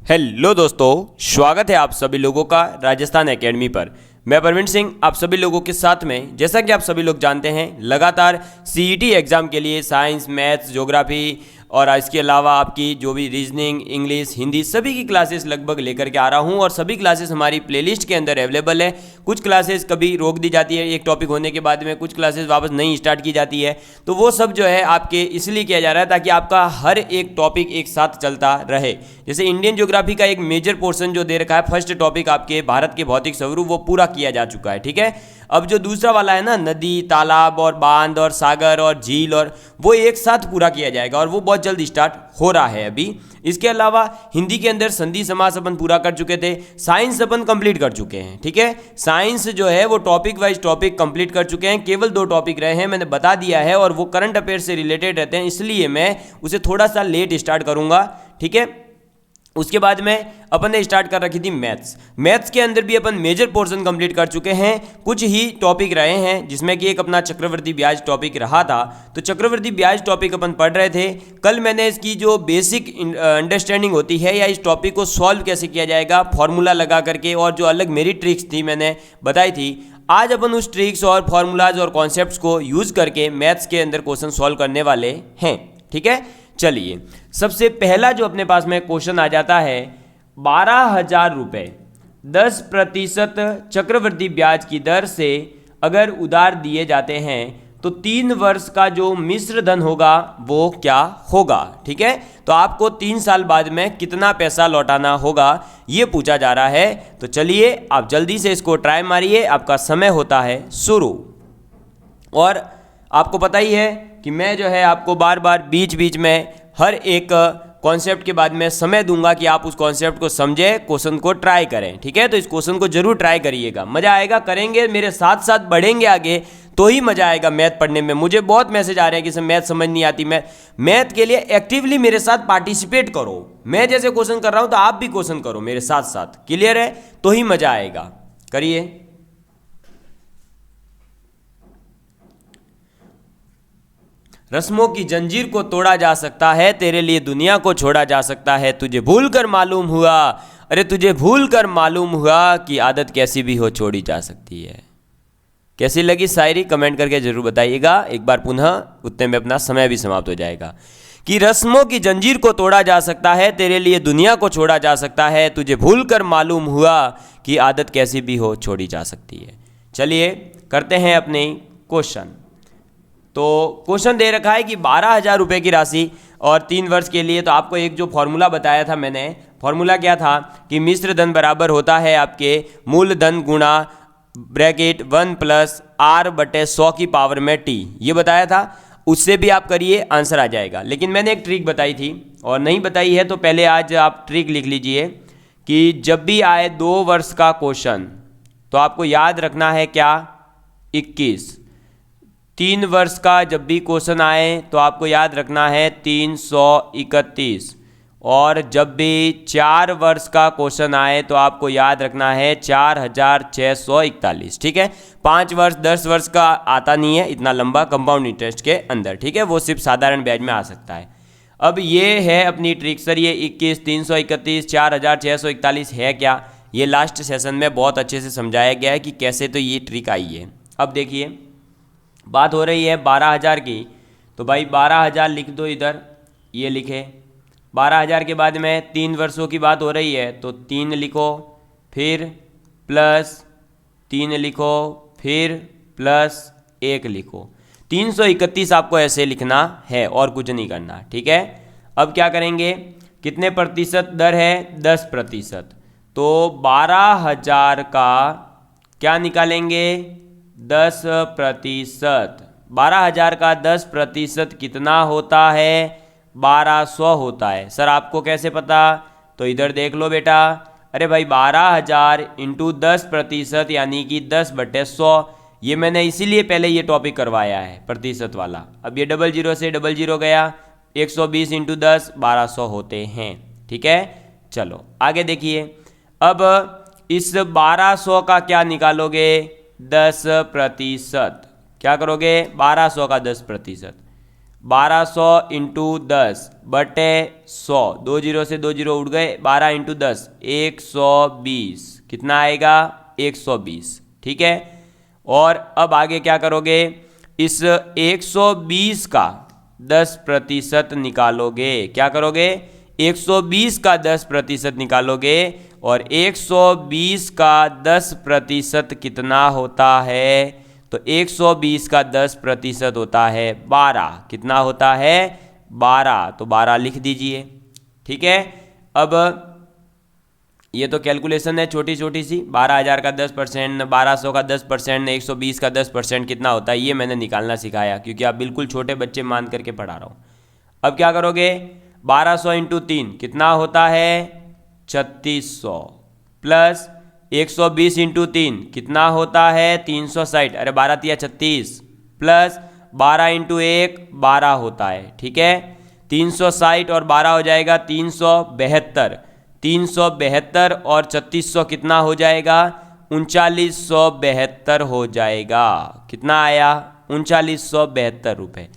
Hello दोस्तों, स्वागत है आप सभी लोगों का राजस्थान एकेडमी पर। मैं परवीन सिंह आप सभी लोगों के साथ में। जैसा कि आप सभी लोग जानते हैं, लगातार सीईटी एग्ज़ाम के लिए साइंस, मैथ्स, ज्योग्राफी और इसके अलावा आपकी जो भी रीजनिंग, इंग्लिश, हिंदी सभी की क्लासेस लगभग लेकर के आ रहा हूं और सभी क्लासेस हमारी प्लेलिस्ट के अंदर अवेलेबल है। कुछ क्लासेस कभी रोक दी जाती है एक टॉपिक होने के बाद में, कुछ क्लासेस वापस नहीं स्टार्ट की जाती है, तो वो सब जो है आपके इसलिए किया जा रहा है ताकि आपका हर एक टॉपिक एक साथ चलता रहे। जैसे इंडियन ज्योग्राफी का एक मेजर पोर्शन जो दे रखा है, फर्स्ट टॉपिक आपके भारत के भौतिक स्वरूप, वो पूरा किया जा चुका है। ठीक है, अब जो दूसरा वाला है ना, नदी, तालाब और बांध और सागर और झील, और वो एक साथ पूरा किया जाएगा और वो बहुत जल्द स्टार्ट हो रहा है अभी। इसके अलावा हिंदी के अंदर संधि समास अपन पूरा कर चुके थे, साइंस अपन कंप्लीट कर चुके हैं। ठीक है, साइंस जो है वो टॉपिक वाइज टॉपिक कंप्लीट कर चुके हैं, केवल 2 टॉपिक रहे हैं, मैंने बता दिया है, और वो करंट अफेयर से रिलेटेड रहते हैं, इसलिए मैं उसे थोड़ा सा लेट स्टार्ट करूंगा। ठीक है, उसके बाद में अपन ने स्टार्ट कर रखी थी मैथ्स के अंदर भी अपन मेजर पोर्शन कंप्लीट कर चुके हैं। कुछ ही टॉपिक रहे हैं जिसमें कि एक अपना चक्रवर्ती ब्याज टॉपिक रहा था, तो चक्रवर्ती ब्याज टॉपिक अपन पढ़ रहे थे। कल मैंने इसकी जो बेसिक अंडरस्टैंडिंग होती है या इस टॉपिक को सॉल्व कैसे किया जाएगा फॉर्मूला लगा करके, और जो अलग मेरी ट्रिक्स थी मैंने बताई थी, आज अपन उस ट्रिक्स और फॉर्मूलाज और कॉन्सेप्ट्स को यूज करके मैथ्स के अंदर क्वेश्चन सॉल्व करने वाले हैं। ठीक है, चलिए सबसे पहला जो अपने पास में क्वेश्चन आ जाता है, 12,000 रुपये 10% चक्रवृद्धि ब्याज की दर से अगर उधार दिए जाते हैं तो 3 वर्ष का जो मिश्र धन होगा वो क्या होगा। ठीक है, तो आपको 3 साल बाद में कितना पैसा लौटाना होगा ये पूछा जा रहा है। तो चलिए आप जल्दी से इसको ट्राई मारिए, आपका समय होता है शुरू। और आपको पता ही है कि मैं जो है आपको बार बार बीच बीच में हर एक कॉन्सेप्ट के बाद में समय दूंगा कि आप उस कॉन्सेप्ट को समझें, क्वेश्चन को ट्राई करें। ठीक है, तो इस क्वेश्चन को जरूर ट्राई करिएगा, मज़ा आएगा। करेंगे मेरे साथ साथ बढ़ेंगे आगे तो ही मज़ा आएगा मैथ पढ़ने में। मुझे बहुत मैसेज आ रहे हैं कि सर मैथ समझ नहीं आती। मैथ के लिए एक्टिवली मेरे साथ पार्टिसिपेट करो। मैं जैसे क्वेश्चन कर रहा हूँ तो आप भी क्वेश्चन करो मेरे साथ साथ, क्लियर है? तो ही मज़ा आएगा, करिए। रस्मों की जंजीर को तोड़ा जा सकता है, तेरे लिए दुनिया को छोड़ा जा सकता है, तुझे भूल कर मालूम हुआ, अरे तुझे भूल कर मालूम हुआ कि आदत कैसी भी हो छोड़ी जा सकती है। कैसी लगी शायरी कमेंट करके जरूर बताइएगा एक बार पुनः, उतने में अपना समय भी समाप्त हो जाएगा। कि रस्मों की जंजीर को तोड़ा जा सकता है, तेरे लिए दुनिया को छोड़ा जा सकता है, तुझे भूल कर मालूम हुआ कि आदत कैसी भी हो छोड़ी जा सकती है। चलिए करते हैं अपने क्वेश्चन। तो क्वेश्चन दे रखा है कि 12,000 रुपये की राशि और 3 वर्ष के लिए। तो आपको एक जो फॉर्मूला बताया था मैंने, फॉर्मूला क्या था कि मिश्र धन बराबर होता है आपके मूल धन गुणा ब्रैकेट 1 + r/100 की पावर में t, ये बताया था। उससे भी आप करिए, आंसर आ जाएगा। लेकिन मैंने एक ट्रिक बताई थी, और नहीं बताई है तो पहले आज आप ट्रिक लिख लीजिए कि जब भी आए 2 वर्ष का क्वेश्चन तो आपको याद रखना है क्या, 21। 3 वर्ष का जब भी क्वेश्चन आए तो आपको याद रखना है 331, और जब भी 4 वर्ष का क्वेश्चन आए तो आपको याद रखना है 4,641। ठीक है, 5 वर्ष 10 वर्ष का आता नहीं है इतना लंबा कंपाउंड इंटरेस्ट के अंदर। ठीक है, वो सिर्फ साधारण ब्याज में आ सकता है। अब ये है अपनी ट्रिक। सर ये 21, 331, 4,641 है क्या? ये लास्ट सेशन में बहुत अच्छे से समझाया गया है कि कैसे तो ये ट्रिक आई है। अब देखिए बात हो रही है 12,000 की, तो भाई 12,000 लिख दो इधर, ये लिखे। 12,000 के बाद में 3 वर्षों की बात हो रही है तो 3 लिखो, फिर प्लस 3 लिखो, फिर प्लस 1 लिखो। 331 आपको ऐसे लिखना है और कुछ नहीं करना। ठीक है, अब क्या करेंगे, कितने प्रतिशत दर है, 10%। तो 12,000 का क्या निकालेंगे, 10%। 12,000 का 10% कितना होता है, 1,200 होता है। सर आपको कैसे पता? तो इधर देख लो बेटा। अरे भाई 12,000 × 10% यानी कि 10/100। ये मैंने इसीलिए पहले ये टॉपिक करवाया है प्रतिशत वाला। अब ये 00 से 00 गया, 120 × 10 1,200 होते हैं। ठीक है, चलो आगे देखिए। अब इस 1,200 का क्या निकालोगे, 10%। क्या करोगे, 1,200 का 10%। 1200 इंटू 10 बटे 100, 2 जीरो से 2 जीरो उड़ गए, 12 इंटू 10 120, कितना आएगा 120। ठीक है, और अब आगे क्या करोगे, इस 120 का 10% निकालोगे। क्या करोगे, 120 का 10% निकालोगे, और 120 का 10% कितना होता है, तो 120 का 10% होता है 12। कितना होता है 12, तो 12 लिख दीजिए। ठीक है, अब ये तो कैलकुलेशन है छोटी छोटी सी, 12,000 का 10%, 1200 का 10%, 120 का 10% कितना होता है, ये मैंने निकालना सिखाया क्योंकि आप बिल्कुल छोटे बच्चे मान करके पढ़ा रहा हूँ। अब क्या करोगे, 1200 इंटू 3 कितना होता है 3600, प्लस 120 इंटू 3 कितना होता है 360, अरे 12 तिया 36, प्लस 12 इंटू 1 12 होता है। ठीक है, 360 और 12 हो जाएगा 372, 372 और 3600 कितना हो जाएगा 3972 हो जाएगा। कितना आया 3972 रुपये।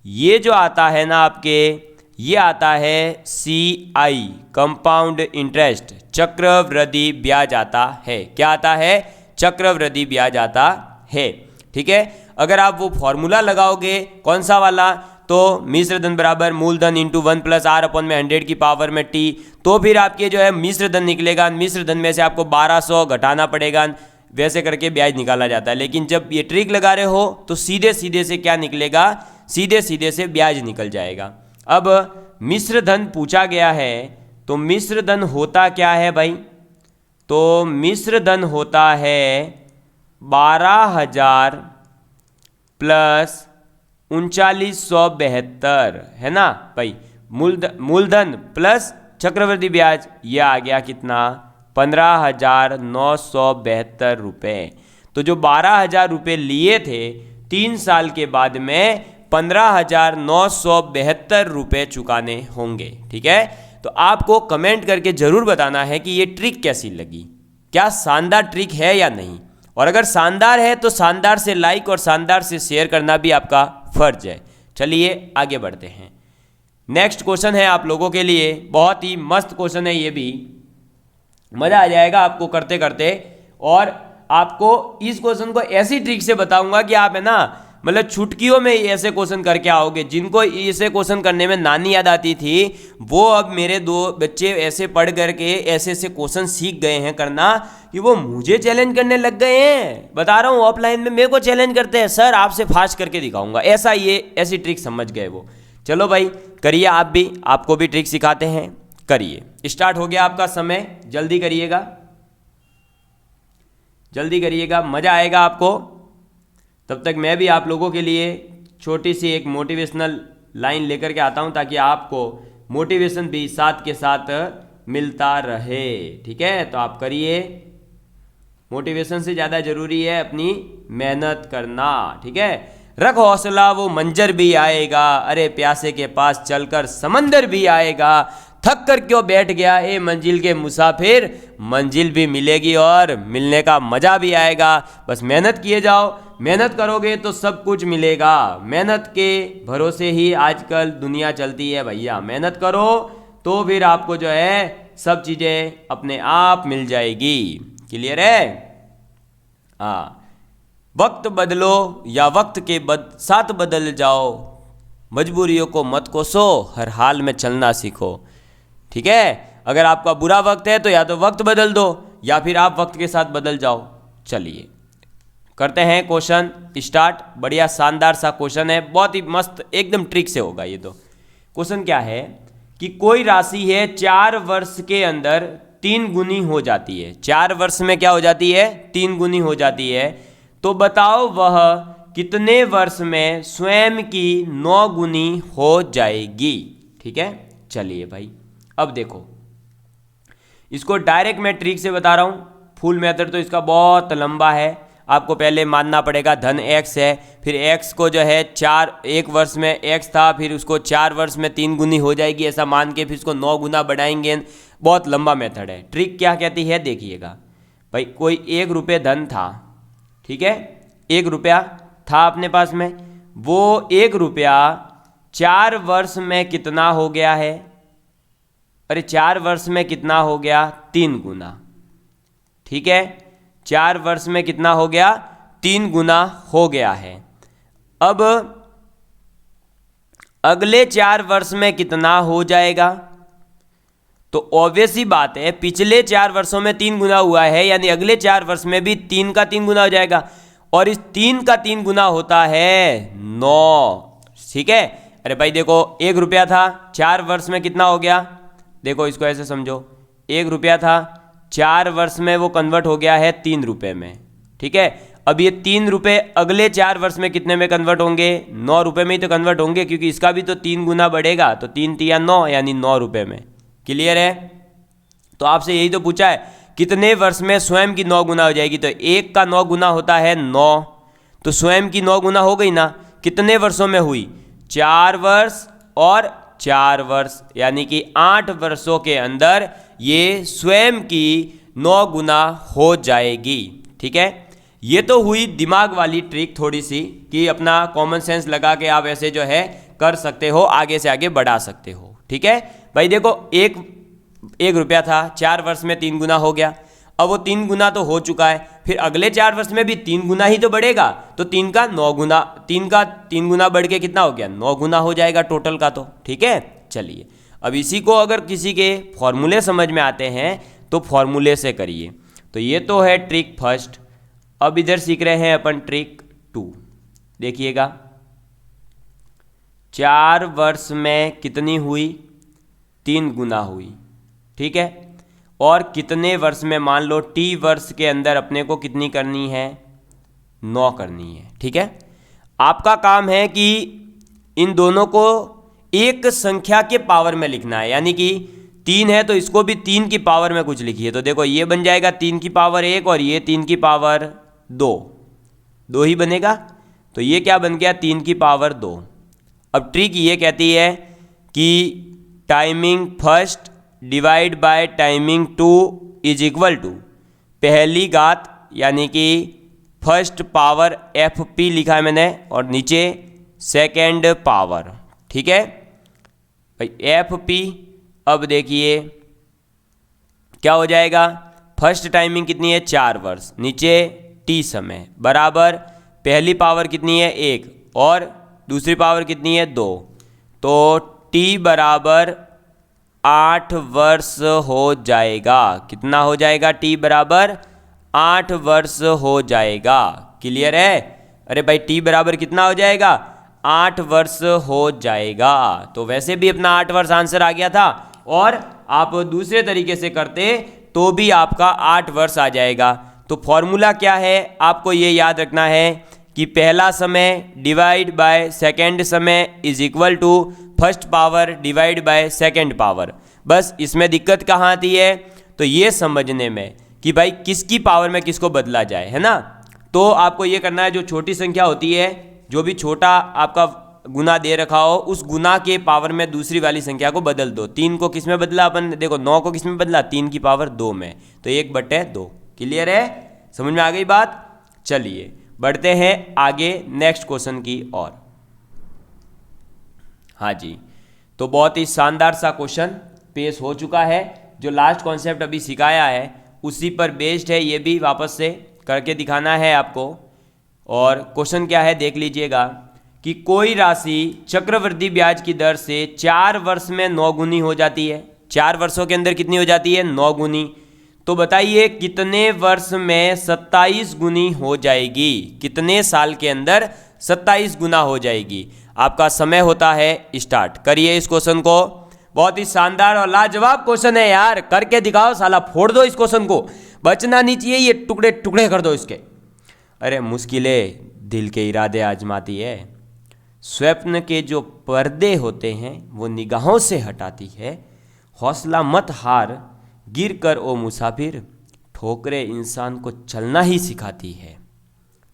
ये जो आता है ना आपके, ये आता है CI कंपाउंड इंटरेस्ट, चक्रवृद्धि ब्याज आता है। क्या आता है, चक्रवृद्धि ब्याज आता है। ठीक है, अगर आप वो फॉर्मूला लगाओगे कौन सा वाला, तो मिश्र धन बराबर मूलधन इंटू 1 प्लस आर अपन में 100 की पावर में t, तो फिर आपके जो है मिश्र धन निकलेगा। मिश्र धन में से आपको 1200 घटाना पड़ेगा, वैसे करके ब्याज निकाला जाता है। लेकिन जब ये ट्रिक लगा रहे हो तो सीधे सीधे से क्या निकलेगा, सीधे सीधे से ब्याज निकल जाएगा। अब मिश्र धन पूछा गया है, तो मिश्र धन होता क्या है भाई, तो मिश्र धन होता है 12,000 प्लस 3972, है ना भाई, मूलधन प्लस चक्रवृद्धि ब्याज, ये आ गया कितना 15,972 रुपये। तो जो 12,000 रुपये लिए थे 3 साल के बाद में 15,972 रुपये चुकाने होंगे। ठीक है, तो आपको कमेंट करके जरूर बताना है कि ये ट्रिक कैसी लगी, क्या शानदार ट्रिक है या नहीं। और अगर शानदार है तो शानदार से लाइक और शानदार से शेयर करना भी आपका फर्ज है। चलिए आगे बढ़ते हैं। नेक्स्ट क्वेश्चन है आप लोगों के लिए, बहुत ही मस्त क्वेश्चन है, ये भी मजा आ जाएगा आपको करते करते। और आपको इस क्वेश्चन को ऐसी ट्रिक से बताऊंगा कि आप है ना, मतलब छुटकियों में ऐसे क्वेश्चन करके आओगे। जिनको ऐसे क्वेश्चन करने में नानी याद आती थी, वो अब मेरे 2 बच्चे ऐसे पढ़ करके ऐसे ऐसे क्वेश्चन सीख गए हैं करना कि वो मुझे चैलेंज करने लग गए हैं। बता रहा हूँ, ऑफलाइन में मेरे को चैलेंज करते हैं, सर आपसे फास्ट करके दिखाऊंगा, ऐसा ये ऐसी ट्रिक समझ गए वो। चलो भाई करिए, आप भी, आपको भी ट्रिक सिखाते हैं, करिए। स्टार्ट हो गया आपका समय, जल्दी करिएगा, जल्दी करिएगा, मजा आएगा आपको। तब तक मैं भी आप लोगों के लिए छोटी सी एक मोटिवेशनल लाइन लेकर के आता हूं, ताकि आपको मोटिवेशन भी साथ के साथ मिलता रहे। ठीक है, तो आप करिए, मोटिवेशन से ज़्यादा जरूरी है अपनी मेहनत करना। ठीक है, रख हौसला वो मंजर भी आएगा, अरे प्यासे के पास चलकर समंदर भी आएगा, थक कर क्यों बैठ गया ए मंजिल के मुसाफिर, मंजिल भी मिलेगी और मिलने का मजा भी आएगा। बस मेहनत किए जाओ, मेहनत करोगे तो सब कुछ मिलेगा। मेहनत के भरोसे ही आजकल दुनिया चलती है भैया, मेहनत करो तो फिर आपको जो है सब चीज़ें अपने आप मिल जाएगी। क्लियर है? हाँ, वक्त बदलो या वक्त के साथ बदल जाओ, मजबूरियों को मत कोसो, हर हाल में चलना सीखो। ठीक है, अगर आपका बुरा वक्त है तो या तो वक्त बदल दो या फिर आप वक्त के साथ बदल जाओ। चलिए करते हैं क्वेश्चन स्टार्ट। बढ़िया शानदार सा क्वेश्चन है, बहुत ही मस्त, एकदम ट्रिक से होगा ये। तो क्वेश्चन क्या है कि कोई राशि है 4 वर्ष के अंदर 3 गुनी हो जाती है। 4 वर्ष में क्या हो जाती है? 3 गुनी हो जाती है। तो बताओ वह कितने वर्ष में स्वयं की 9 गुनी हो जाएगी। ठीक है, चलिए भाई अब देखो, इसको डायरेक्ट मैं ट्रिक से बता रहा हूँ। फुल मेथड तो इसका बहुत लंबा है, आपको पहले मानना पड़ेगा धन x है, फिर x को जो है 1 वर्ष में x था, फिर उसको 4 वर्ष में 3 गुनी हो जाएगी ऐसा मान के फिर इसको 9 गुना बढ़ाएंगे। बहुत लंबा मेथड है। ट्रिक क्या कहती है देखिएगा भाई, कोई 1 रुपये धन था, ठीक है, 1 रुपया था अपने पास में, वो 1 रुपया 4 वर्ष में कितना हो गया है? अरे 4 वर्ष में कितना हो गया? 3 गुना। ठीक है, 4 वर्ष में कितना हो गया? 3 गुना हो गया है। अब अगले 4 वर्ष में कितना हो जाएगा? तो ऑब्वियस ही बात है, पिछले 4 वर्षों में 3 गुना हुआ है, यानी अगले 4 वर्ष में भी 3 का 3 गुना हो जाएगा, और इस 3 का 3 गुना होता है 9। ठीक है, अरे भाई देखो 1 रुपया था, 4 वर्ष में कितना हो गया? देखो इसको ऐसे समझो, 1 रुपया था, 4 वर्ष में वो कन्वर्ट हो गया है 3 रुपये में। ठीक है, अब ये 3 रुपये अगले 4 वर्ष में कितने में कन्वर्ट होंगे? 9 रुपये में ही तो कन्वर्ट होंगे, क्योंकि इसका भी तो 3 गुना बढ़ेगा, तो 3 तिया 9, यानी 9 रुपये में। क्लियर है? तो आपसे यही तो पूछा है, कितने वर्ष में स्वयं की 9 गुना हो जाएगी? तो 1 का 9 गुना होता है 9, तो स्वयं की 9 गुना हो गई ना। कितने वर्षों में हुई? 4 वर्ष और 4 वर्ष, यानी कि 8 वर्षों के अंदर ये स्वयं की 9 गुना हो जाएगी। ठीक है, ये तो हुई दिमाग वाली ट्रिक थोड़ी सी, कि अपना कॉमन सेंस लगा के आप ऐसे जो है कर सकते हो, आगे से आगे बढ़ा सकते हो। ठीक है भाई, देखो 1 रुपया था, 4 वर्ष में 3 गुना हो गया, अब वो 3 गुना तो हो चुका है, फिर अगले 4 वर्ष में भी 3 गुना ही तो बढ़ेगा, तो 3 का 9 गुना, 3 का 3 गुना बढ़ के कितना हो गया? 9 गुना हो जाएगा टोटल का तो। ठीक है, चलिए अब इसी को अगर किसी के फॉर्मूले समझ में आते हैं तो फॉर्मूले से करिए। तो ये तो है ट्रिक फर्स्ट। अब इधर सीख रहे हैं अपन ट्रिक 2। देखिएगा, 4 वर्ष में कितनी हुई? 3 गुना हुई। ठीक है, और कितने वर्ष में? मान लो टी वर्ष के अंदर अपने को कितनी करनी है? 9 करनी है। ठीक है, आपका काम है कि इन दोनों को एक संख्या के पावर में लिखना है, यानी कि 3 है तो इसको भी 3 की पावर में कुछ लिखिए। तो देखो ये बन जाएगा 3 की पावर 1 और ये 3 की पावर 2, 2 ही बनेगा, तो ये क्या बन गया? 3 की पावर 2। अब ट्रिक ये कहती है कि timing first divide by timing 2 is equal to पहली घात, यानी कि फर्स्ट पावर FP लिखा है मैंने, और नीचे सेकेंड पावर। ठीक है भाई, FP। अब देखिए क्या हो जाएगा? फर्स्ट टाइमिंग कितनी है? 4 वर्ष, नीचे T समय, बराबर पहली पावर कितनी है? 1, और दूसरी पावर कितनी है? 2, तो T बराबर 8 वर्ष हो जाएगा। कितना हो जाएगा? T बराबर 8 वर्ष हो जाएगा। क्लियर है? अरे भाई T बराबर कितना हो जाएगा? 8 वर्ष हो जाएगा। तो वैसे भी अपना 8 वर्ष आंसर आ गया था, और आप दूसरे तरीके से करते तो भी आपका 8 वर्ष आ जाएगा। तो फॉर्मूला क्या है? आपको ये याद रखना है कि पहला समय डिवाइड बाय सेकेंड समय is equal to first power divide by second power. बस इसमें दिक्कत कहाँ आती है? तो ये समझने में कि भाई किसकी पावर में किसको बदला जाए, है ना। तो आपको ये करना है, जो छोटी संख्या होती है, जो भी छोटा आपका गुना दे रखा हो, उस गुना के पावर में दूसरी वाली संख्या को बदल दो। 3 को किस में बदला अपन? देखो 9 को किस में बदला? 3 की पावर 2 में, तो 1/2। क्लियर है? समझ में आ गई बात? चलिए बढ़ते हैं आगे नेक्स्ट क्वेश्चन की ओर। हाँ जी, तो बहुत ही शानदार सा क्वेश्चन पेश हो चुका है। जो लास्ट कॉन्सेप्ट अभी सिखाया है उसी पर बेस्ड है, ये भी वापस से करके दिखाना है आपको। और क्वेश्चन क्या है देख लीजिएगा कि कोई राशि चक्रवृद्धि ब्याज की दर से 4 वर्ष में 9 गुनी हो जाती है। 4 वर्षों के अंदर कितनी हो जाती है? 9 गुनी। तो बताइए कितने वर्ष में 27 गुनी हो जाएगी? कितने साल के अंदर 27 गुना हो जाएगी? आपका समय होता है स्टार्ट। करिए इस क्वेश्चन को। बहुत ही शानदार और लाजवाब क्वेश्चन है यार, करके दिखाओ साला, फोड़ दो इस क्वेश्चन को, बचना नहीं चाहिए, ये टुकड़े टुकड़े कर दो इसके। अरे मुश्किलें दिल के इरादे आजमाती है, स्वप्न के जो पर्दे होते हैं वो निगाहों से हटाती है। हौसला मत हार, गिर कर ओ मुसाफिर, ठोकरे इंसान को चलना ही सिखाती है।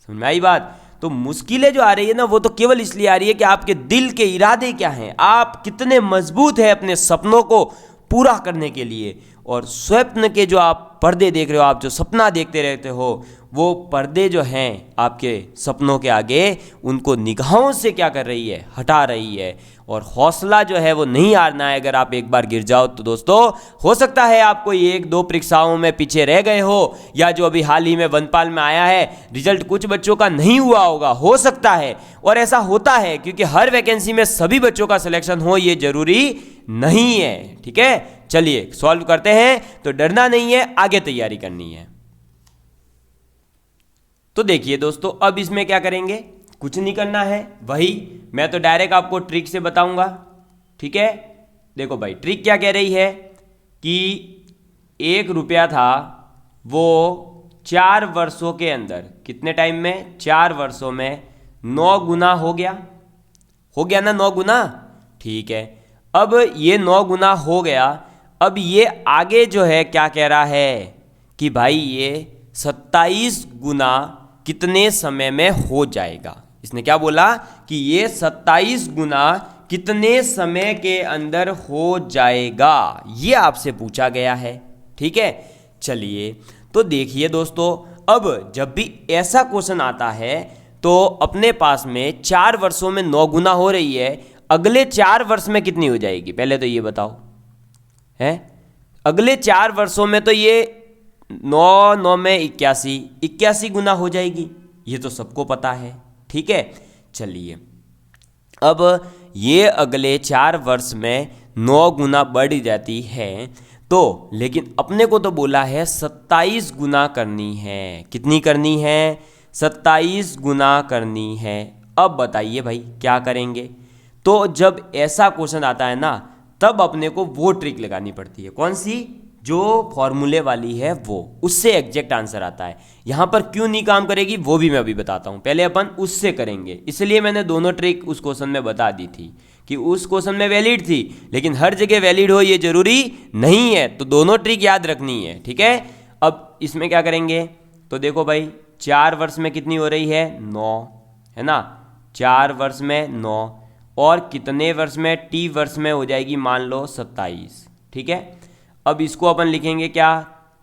समझ में आई बात? तो मुश्किलें जो आ रही है ना, वो तो केवल इसलिए आ रही है कि आपके दिल के इरादे क्या हैं, आप कितने मजबूत हैं अपने सपनों को पूरा करने के लिए। और स्वप्न के जो आप पर्दे देख रहे हो, आप जो सपना देखते रहते हो, वो पर्दे जो हैं आपके सपनों के आगे, उनको निगाहों से क्या कर रही है? हटा रही है। और हौसला जो है वो नहीं हारना है। अगर आप एक बार गिर जाओ तो दोस्तों हो सकता है आपको एक दो परीक्षाओं में पीछे रह गए हो, या जो अभी हाल ही में वनपाल में आया है रिजल्ट कुछ बच्चों का नहीं हुआ होगा, हो सकता है। और ऐसा होता है क्योंकि हर वैकेंसी में सभी बच्चों का सिलेक्शन हो ये जरूरी नहीं है। ठीक है, चलिए सॉल्व करते हैं। तो डरना नहीं है, आगे तैयारी करनी है। तो देखिए दोस्तों, अब इसमें क्या करेंगे, कुछ नहीं करना है, वही मैं तो डायरेक्ट आपको ट्रिक से बताऊंगा। ठीक है, देखो भाई ट्रिक क्या कह रही है कि 1 रुपया था वो 4 वर्षों के अंदर, कितने टाइम में, 4 वर्षों में 9 गुना हो गया ना, 9 गुना। ठीक है, अब ये 9 गुना हो गया। अब ये आगे जो है क्या कह रहा है कि भाई ये 27 गुना कितने समय में हो जाएगा। इसने क्या बोला कि ये 27 गुना कितने समय के अंदर हो जाएगा, ये आपसे पूछा गया है। ठीक है, चलिए तो देखिए दोस्तों, अब जब भी ऐसा क्वेश्चन आता है तो अपने पास में 4 वर्षों में 9 गुना हो रही है, अगले 4 वर्ष में कितनी हो जाएगी, पहले तो ये बताओ है। अगले 4 वर्षों में तो ये 9 9 में 81 गुना हो जाएगी, ये तो सबको पता है। ठीक है, चलिए अब ये अगले 4 वर्ष में 9 गुना बढ़ जाती है, तो लेकिन अपने को तो बोला है 27 गुना करनी है। कितनी करनी है, 27 गुना करनी है। अब बताइए भाई क्या करेंगे। तो जब ऐसा क्वेश्चन आता है ना, तब अपने को वो ट्रिक लगानी पड़ती है। कौन सी, जो फॉर्मूले वाली है वो, उससे एग्जैक्ट आंसर आता है। यहां पर क्यों नहीं काम करेगी वो भी मैं अभी बताता हूं, पहले अपन उससे करेंगे। इसलिए मैंने दोनों ट्रिक उस क्वेश्चन में बता दी थी कि उस क्वेश्चन में वैलिड थी, लेकिन हर जगह वैलिड हो ये जरूरी नहीं है, तो दोनों ट्रिक याद रखनी है। ठीक है, अब इसमें क्या करेंगे, तो देखो भाई 4 वर्ष में कितनी हो रही है, 9 है ना, 4 वर्ष में 9, और कितने वर्ष में, टी वर्ष में हो जाएगी मान लो 27। ठीक है, अब इसको अपन लिखेंगे क्या,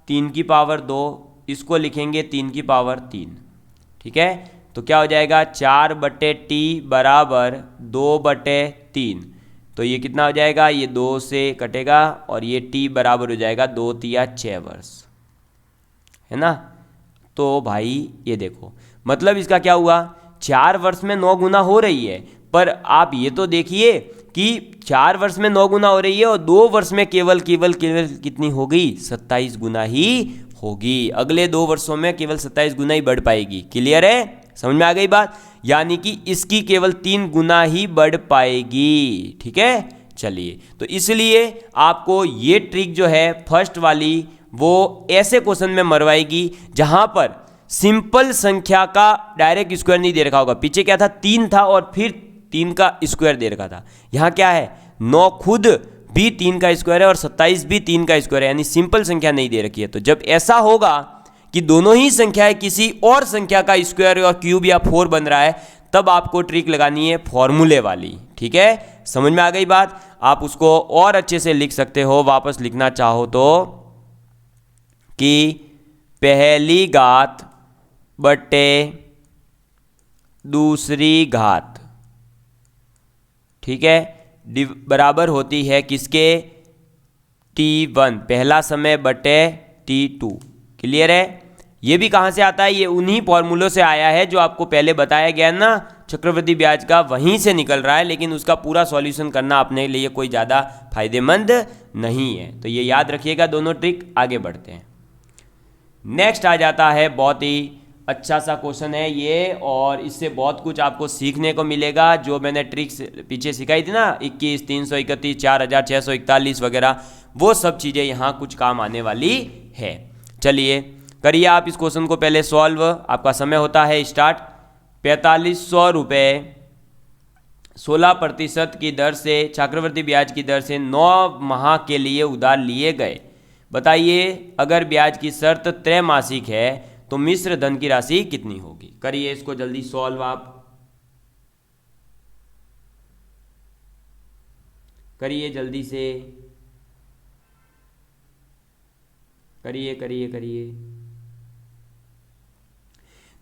3 की पावर 2, इसको लिखेंगे 3 की पावर 3। ठीक है, तो क्या हो जाएगा, 4/t बराबर 2/3। तो ये कितना हो जाएगा, ये 2 से कटेगा और ये t बराबर हो जाएगा 2 तिया 6 वर्ष, है ना। तो भाई ये देखो, मतलब इसका क्या हुआ, 4 वर्ष में 9 गुना हो रही है, पर आप ये तो देखिए कि 4 वर्ष में 9 गुना हो रही है और 2 वर्ष में केवल कितनी हो गई, 27 गुना ही होगी। अगले 2 वर्षों में केवल 27 गुना ही बढ़ पाएगी। क्लियर है, समझ में आ गई बात, यानी कि इसकी केवल 3 गुना ही बढ़ पाएगी। ठीक है, चलिए तो इसलिए आपको ये ट्रिक जो है फर्स्ट वाली, वो ऐसे क्वेश्चन में मरवाएगी जहां पर सिंपल संख्या का डायरेक्ट स्क्वायर नहीं दे रखा होगा। पीछे क्या था, 3 था और फिर 3 का स्क्वायर दे रखा था। यहाँ क्या है, 9 खुद भी 3 का स्क्वायर है और 27 भी 3 का स्क्वायर है, यानी सिंपल संख्या नहीं दे रखी है। तो जब ऐसा होगा कि दोनों ही संख्याएं किसी और संख्या का स्क्वायर और क्यूब या 4 बन रहा है, तब आपको ट्रिक लगानी है फॉर्मूले वाली। ठीक है, समझ में आ गई बात। आप उसको और अच्छे से लिख सकते हो, वापस लिखना चाहो तो, कि पहली घात बटे दूसरी घात, ठीक है, बराबर होती है किसके, t1 पहला समय बटे t2। क्लियर है, ये भी कहाँ से आता है, ये उन्हीं फॉर्मूलों से आया है जो आपको पहले बताया गया ना चक्रवृद्धि ब्याज का, वहीं से निकल रहा है। लेकिन उसका पूरा सॉल्यूशन करना अपने लिए कोई ज़्यादा फायदेमंद नहीं है। तो ये याद रखिएगा दोनों ट्रिक। आगे बढ़ते हैं, नेक्स्ट आ जाता है, बहुत ही अच्छा सा क्वेश्चन है ये, और इससे बहुत कुछ आपको सीखने को मिलेगा। जो मैंने ट्रिक्स पीछे सिखाई थी ना, 21, 331, 4641 वगैरह, वो सब चीज़ें यहाँ कुछ काम आने वाली है। चलिए करिए आप इस क्वेश्चन को पहले सॉल्व। आपका समय होता है स्टार्ट। 4500 रुपये 16% की दर से, चक्रवृद्धि ब्याज की दर से 9 माह के लिए उधार लिए गए। बताइए अगर ब्याज की शर्त त्रैमासिक है तो मिश्र धन की राशि कितनी होगी। करिए इसको जल्दी सॉल्व, आप करिए जल्दी से, करिए करिए करिए।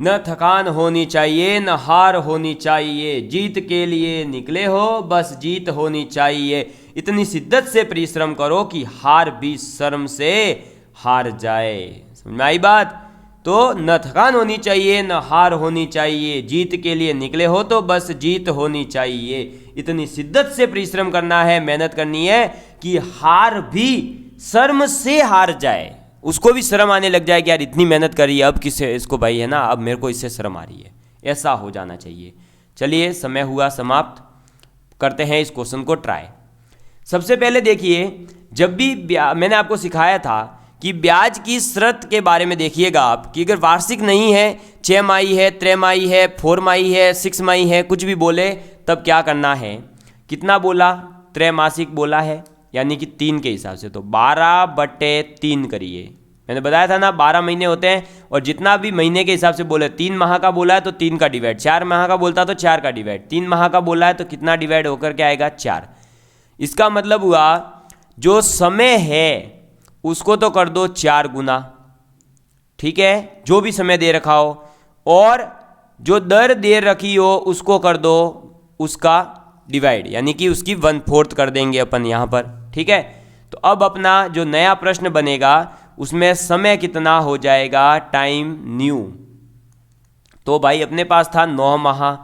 न थकान होनी चाहिए न हार होनी चाहिए, जीत के लिए निकले हो बस जीत होनी चाहिए, इतनी शिद्दत से परिश्रम करो कि हार भी शर्म से हार जाए। समझ में आई बात? तो न थकान होनी चाहिए न हार होनी चाहिए, जीत के लिए निकले हो तो बस जीत होनी चाहिए, इतनी शिद्दत से परिश्रम करना है, मेहनत करनी है कि हार भी शर्म से हार जाए, उसको भी शर्म आने लग जाए कि यार इतनी मेहनत करी अब किसे इसको भाई है ना, अब मेरे को इससे शर्म आ रही है, ऐसा हो जाना चाहिए। चलिए समय हुआ समाप्त, करते हैं इस क्वेश्चन को ट्राई। सबसे पहले देखिए, जब भी मैंने आपको सिखाया था कि ब्याज की शर्त के बारे में देखिएगा आप कि अगर वार्षिक नहीं है, 6 माही है, त्रैमाही है, 4 माही है, 6 माही है, कुछ भी बोले तब क्या करना है, कितना बोला, त्रैमासिक बोला है यानी कि 3 के हिसाब से, तो 12/3 करिए। मैंने बताया था ना 12 महीने होते हैं और जितना भी महीने के हिसाब से बोले, 3 माह का बोला है तो 3 का डिवाइड, 4 माह का बोलता तो 4 का डिवाइड, 3 माह का बोला है तो कितना डिवाइड होकर के आएगा, 4। इसका मतलब हुआ जो समय है उसको तो कर दो 4 गुना, ठीक है, जो भी समय दे रखा हो, और जो दर दे रखी हो उसको कर दो उसका डिवाइड, यानी कि उसकी 1/4 कर देंगे अपन यहाँ पर, ठीक है। तो अब अपना जो नया प्रश्न बनेगा उसमें समय कितना हो जाएगा, टाइम न्यू। तो भाई अपने पास था 9 माह,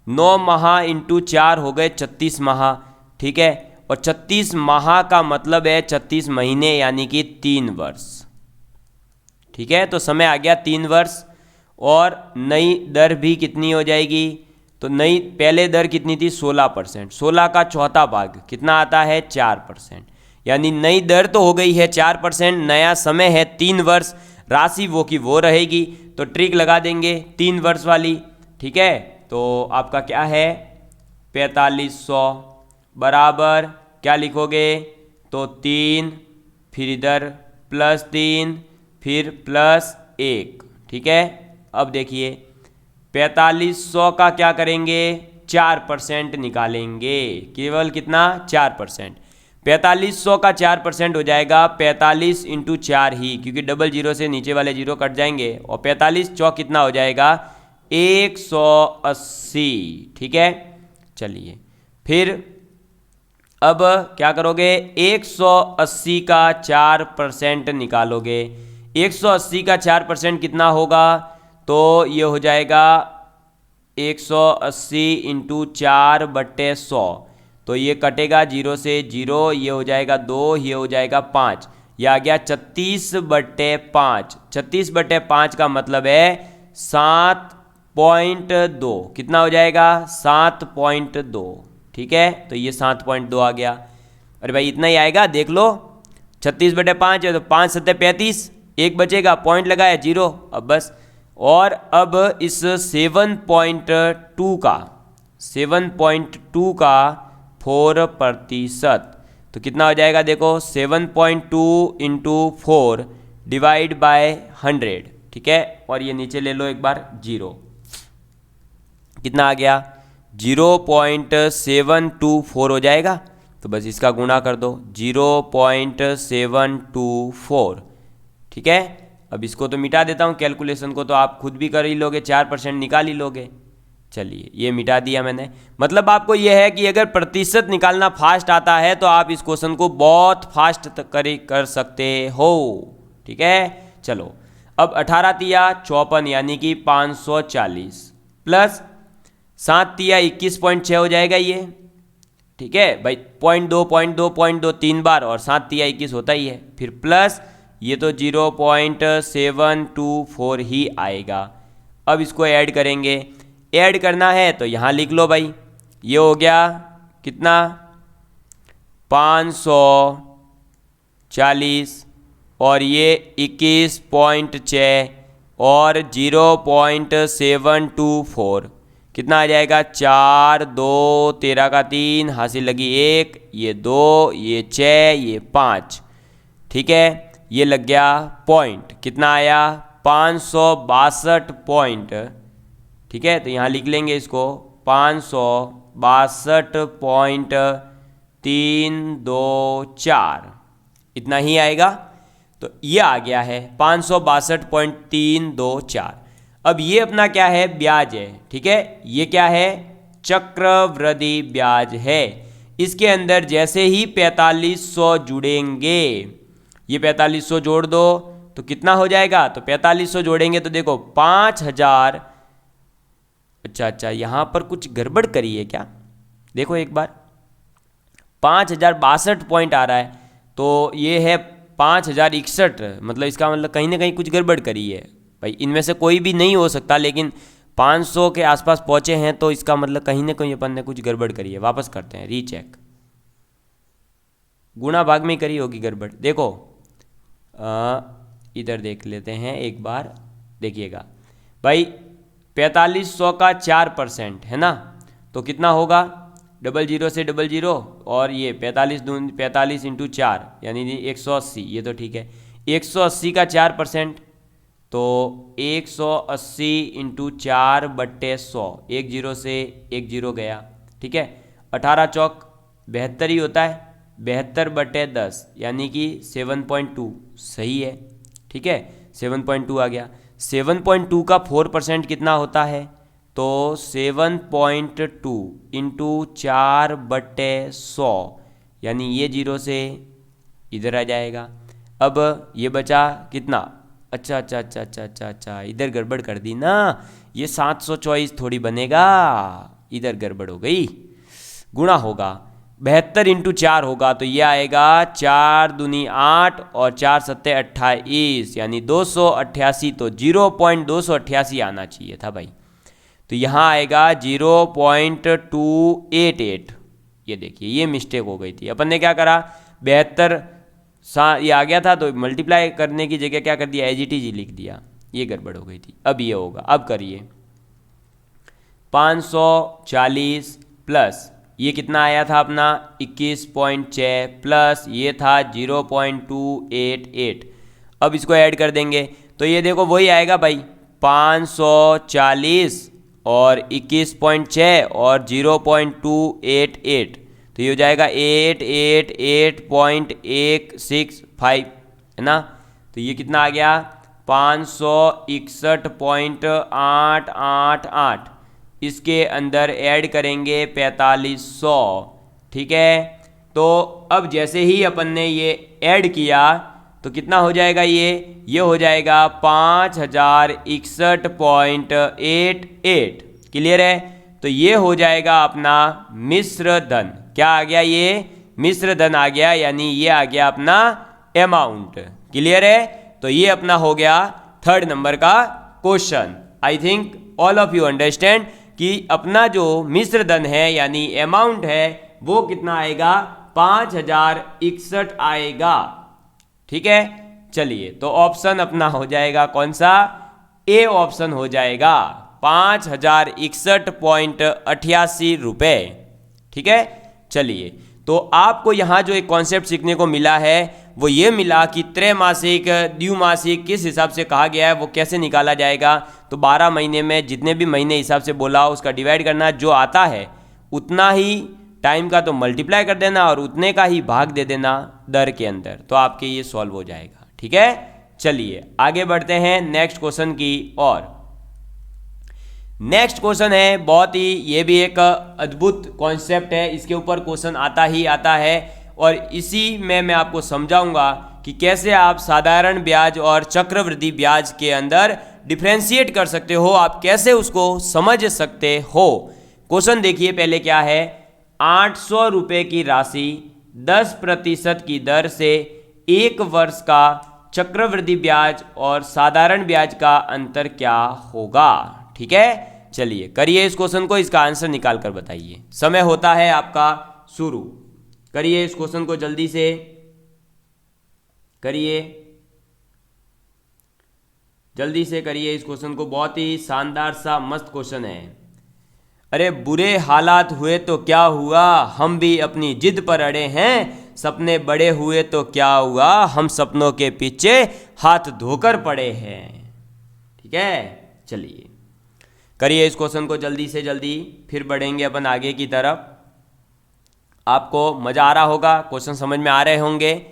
9 माह इंटू 4 हो गए 36 माह, ठीक है, और 36 माह का मतलब है 36 महीने यानी कि 3 वर्ष, ठीक है। तो समय आ गया 3 वर्ष, और नई दर भी कितनी हो जाएगी, तो नई पहले दर कितनी थी 16%, 16 का चौथा भाग कितना आता है 4%, यानी नई दर तो हो गई है 4%, नया समय है 3 वर्ष, राशि वो की वो रहेगी, तो ट्रिक लगा देंगे 3 वर्ष वाली, ठीक है। तो आपका क्या है 4500 बराबर क्या लिखोगे, तो 3, फिर इधर +3, फिर +1, ठीक है। अब देखिए 4500 का क्या करेंगे, 4% निकालेंगे, केवल कितना 4%, 4500 का 4% हो जाएगा 45 × 4 ही, क्योंकि डबल जीरो से नीचे वाले जीरो कट जाएंगे, और 45 चौक कितना हो जाएगा 180, ठीक है। चलिए फिर अब क्या करोगे, 180 का 4% निकालोगे, 180 का 4% कितना होगा, तो ये हो जाएगा 180 × 4/100, तो ये कटेगा 0 से 0, ये हो जाएगा 2, ये हो जाएगा 5, ये आ गया 36/5, 36/5 का मतलब है 7.2, कितना हो जाएगा 7.2, ठीक है। तो ये 7.2 आ गया, अरे भाई इतना ही आएगा, देख लो 36/5 है तो 5 × 7 = 35, एक बचेगा, पॉइंट लगाया 0, अब बस। और अब इस 7.2 का 4%, तो कितना हो जाएगा, देखो 7.2 × 4 डिवाइड बाय 100, ठीक है, और ये नीचे ले लो एक बार 0, कितना आ गया 0.724 हो जाएगा, तो बस इसका गुणा कर दो 0.724, ठीक है। अब इसको तो मिटा देता हूँ, कैलकुलेशन को तो आप खुद भी कर ही लोगे, 4% निकाल ही लोगे। चलिए ये मिटा दिया मैंने, मतलब आपको यह है कि अगर प्रतिशत निकालना फास्ट आता है तो आप इस क्वेश्चन को बहुत फास्ट कर सकते हो, ठीक है। चलो अब 18 तिया 54 यानी कि 540 प्लस 7 तिया 21.6 हो जाएगा ये, ठीक है भाई, 0.2 3 बार और 7 तिया 21 होता ही है, फिर प्लस ये तो 0.724 ही आएगा। अब इसको ऐड करेंगे, ऐड करना है तो यहाँ लिख लो भाई, ये हो गया कितना 540 और ये 21.6 और 0.724, कितना आ जाएगा 4 2 13 का 3 हासिल लगी 1, ये 2 ये 6 ये 5, ठीक है, ये लग गया पॉइंट, कितना आया 562 पॉइंट, ठीक है। तो यहाँ लिख लेंगे इसको 562.324, इतना ही आएगा, तो ये आ गया है 562.324। अब ये अपना क्या है, ब्याज है, ठीक है, ये क्या है, चक्रवृद्धि ब्याज है। इसके अंदर जैसे ही 4500 जुड़ेंगे, ये 4500 जोड़ दो तो कितना हो जाएगा, तो 4500 जोड़ेंगे तो देखो 5000। अच्छा, यहाँ पर कुछ गड़बड़ करी है क्या, देखो एक बार, 5062 पॉइंट आ रहा है, तो ये है 5061, मतलब इसका मतलब कहीं ना कहीं कुछ गड़बड़ करी है भाई। इनमें से कोई भी नहीं हो सकता, लेकिन 500 के आसपास पहुंचे हैं तो इसका मतलब कहीं ना कहीं अपन ने कुछ गड़बड़ करी है। वापस करते हैं रीचेक, गुणा भाग में करी होगी गड़बड़। देखो इधर देख लेते हैं एक बार, देखिएगा भाई, 4500 का 4% है ना, तो कितना होगा, 00 से 00, और ये 45 इंटू 4 यानी 180, ये तो ठीक है। 180 का 4%, तो 180 इंटू 4/100, 10 से 10 गया, ठीक है। 18 चौक 72 ही होता है, 72/10 यानी कि 7.2 सही है, ठीक है, 7.2 आ गया। 7.2 का 4% कितना होता है, तो 7.2 इंटू 4/100 यानी ये 0 से इधर आ जाएगा। अब ये बचा कितना, अच्छा, इधर गड़बड़ कर दी ना, ये 724 थोड़ी बनेगा, इधर गड़बड़ हो गई, गुणा होगा 72 इंटू 4 होगा, तो ये आएगा 4 दूनी 8 और 4 सत्ते 28 यानी 288, तो 0.288 आना चाहिए था भाई, तो यहाँ आएगा 0.288। ये देखिए ये मिस्टेक हो गई थी, अपन ने क्या करा, 72 ये आ गया था तो मल्टीप्लाई करने की जगह क्या कर दिया, एज इट इज लिख दिया, ये गड़बड़ हो गई थी। अब ये होगा, अब करिए 540 प्लस ये कितना आया था अपना 21.6 प्लस ये था 0.288, अब इसको ऐड कर देंगे तो ये देखो वही आएगा भाई, 540 और 21.6 और 0.288, तो ये हो जाएगा 888.165 है ना, तो ये कितना आ गया 561.888, इसके अंदर ऐड करेंगे 4500, ठीक है। तो अब जैसे ही अपन ने ये ऐड किया तो कितना हो जाएगा, ये हो जाएगा 5061.88, क्लियर है। तो ये हो जाएगा अपना मिश्र धन, क्या आ गया, ये मिश्र धन आ गया, यानी ये आ गया अपना अमाउंट, क्लियर है। तो ये अपना हो गया 3rd नंबर का question. I think all of you understand कि अपना जो मिश्र धन है यानी अमाउंट है वो कितना आएगा, 5061 आएगा, ठीक है। चलिए तो ऑप्शन अपना हो जाएगा कौन सा, ए ऑप्शन हो जाएगा 5061.88 रुपए, ठीक है। चलिए तो आपको यहाँ जो एक कॉन्सेप्ट सीखने को मिला है वो ये मिला कि त्रैमासिक द्विमासिक किस हिसाब से कहा गया है, वो कैसे निकाला जाएगा। तो 12 महीने में जितने भी महीने हिसाब से बोला उसका डिवाइड करना, जो आता है उतना ही टाइम का तो मल्टीप्लाई कर देना और उतने का ही भाग दे देना दर के अंदर, तो आपके ये सॉल्व हो जाएगा, ठीक है। चलिए आगे बढ़ते हैं नेक्स्ट क्वेश्चन की ओर। नेक्स्ट क्वेश्चन है बहुत ही, ये भी एक अद्भुत कॉन्सेप्ट है, इसके ऊपर क्वेश्चन आता ही आता है और इसी में मैं आपको समझाऊंगा कि कैसे आप साधारण ब्याज और चक्रवृद्धि ब्याज के अंदर डिफरेंशिएट कर सकते हो, आप कैसे उसको समझ सकते हो। क्वेश्चन देखिए पहले क्या है, 800 रुपये की राशि 10% की दर से 1 वर्ष का चक्रवृद्धि ब्याज और साधारण ब्याज का अंतर क्या होगा, ठीक है। चलिए करिए इस क्वेश्चन को, इसका आंसर निकाल कर बताइए। समय होता है आपका शुरू, करिए इस क्वेश्चन को जल्दी से करिए, जल्दी से करिए इस क्वेश्चन को, बहुत ही शानदार सा मस्त क्वेश्चन है। अरे बुरे हालात हुए तो क्या हुआ, हम भी अपनी जिद पर अड़े हैं, सपने बड़े हुए तो क्या हुआ, हम सपनों के पीछे हाथ धोकर पड़े हैं, ठीक है। चलिए करिए इस क्वेश्चन को जल्दी से जल्दी, फिर बढ़ेंगे अपन आगे की तरफ। आपको मज़ा आ रहा होगा, क्वेश्चन समझ में आ रहे होंगे।